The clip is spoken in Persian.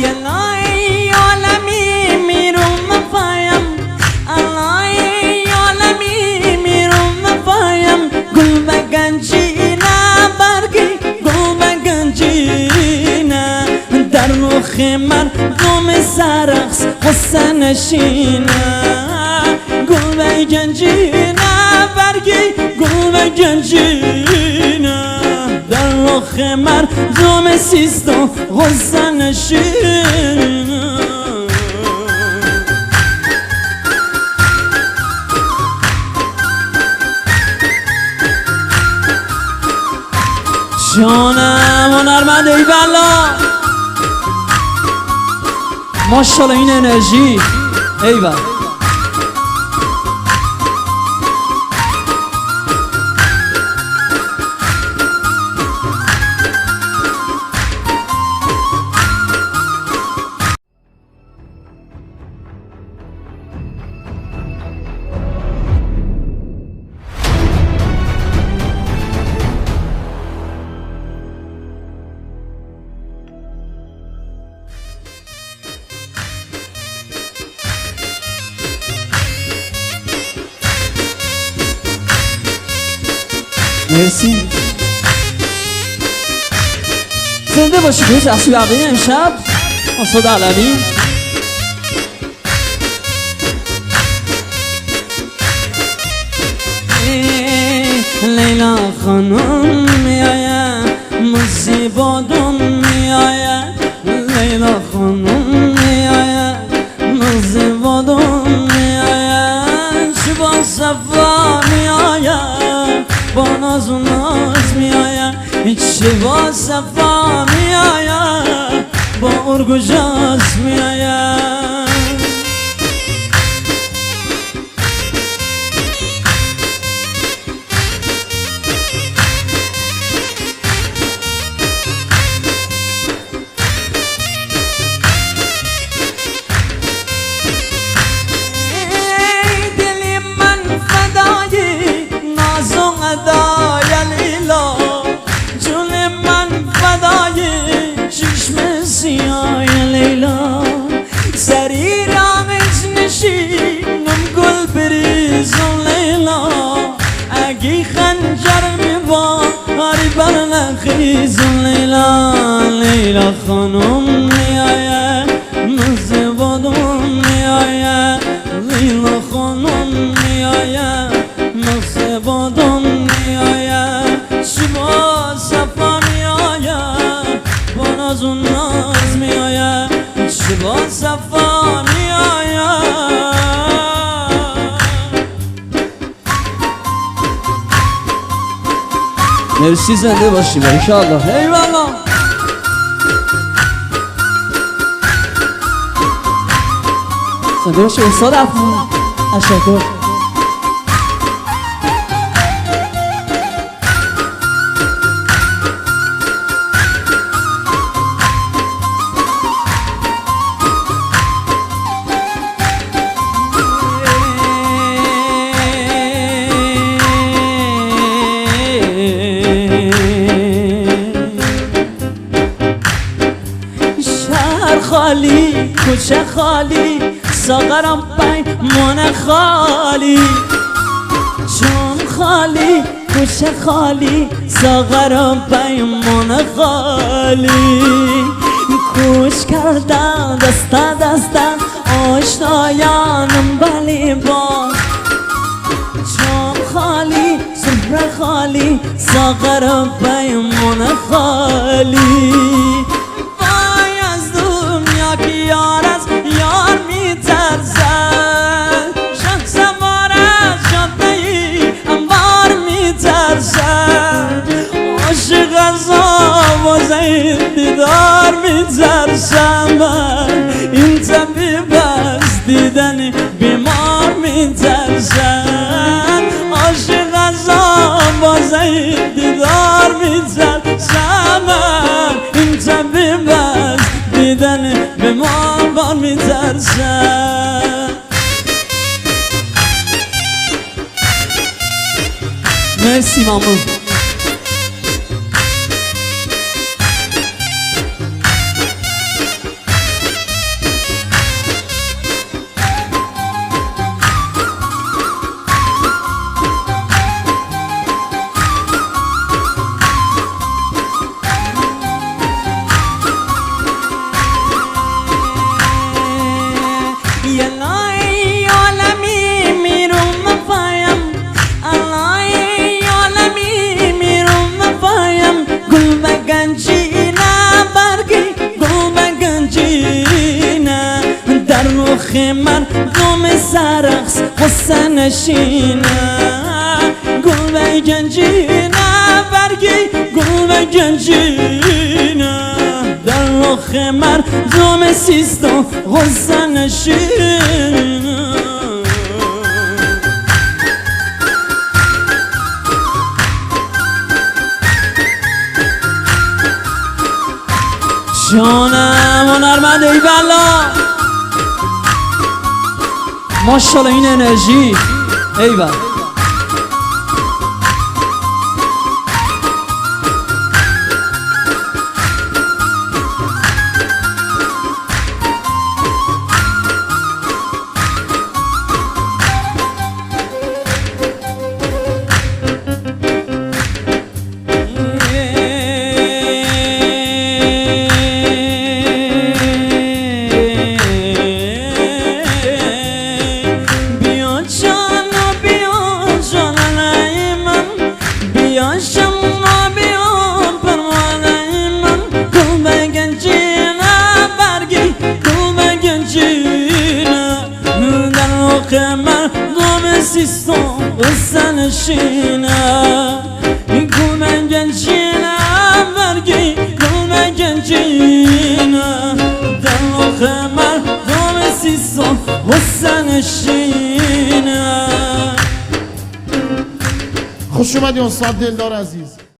الهی عالمی میرم پایم الهی عالمی میرم پایم گل بگنجینه برگی گل بگنجینه در رخ من غم سرخس غصه نشینه گل بگنجینه برگی گل بگنجینه در رخ من غم سیست و غصه نشینه جانم هنرمند ایوالا ماشاءالله این انرژی ایوال مرسی زنده باشی دوست اصلی بقیه امشب استاد علوی لیلا خانم میآید مصیباتم میآید لیلا خانم میآید مصیباتم میآید شبا صفا میآید با ناز و ناز میآید شبا صفا میآید با ارگ و جاز میآید خیزم لیلا لیلا خانم میآید مصیباتم میآید لیلا خانم میآید مصیباتم میآید شبا صفا میآید با ناز و ناز میآید شبا صفا میآید مرسی زنده باشیم انشاءالله ایوالا زنده باشیم استاد افمون تشکر خالی کوچه خالی ساغرم پیمان خالی جام خالی کوچه خالی ساغرم پیمان خالی کوش کردن دسته دسته آشنایانم بلی با جام خالی سفره خالی ساغرم پیمان خالی یار از یار می ترسد شد سوار از جاده انبار می ترسد عاشق از آب و زید دیدار می ترسم این طبیب از دیدن بیمار می ترسد عاشق از آب و زید دیدار می ترسم این طبیب از دیدن بیمار می ترسم مرسی مامون گنجینه در رخ مردم سرخس غصه نشینه گل به گنجینه برگی گل به گنجینه در رخ مردم سیستان غصه نشینه جانم هنرمند ای بلا ماشاءالله این انرژی ای بلا مردم سیستان غصه نشینه گل به گنجینه برگی گل به گنجینه در رخ مردم سیستان غصه نشینه. خوش اومدی استاد دلدار عزیز.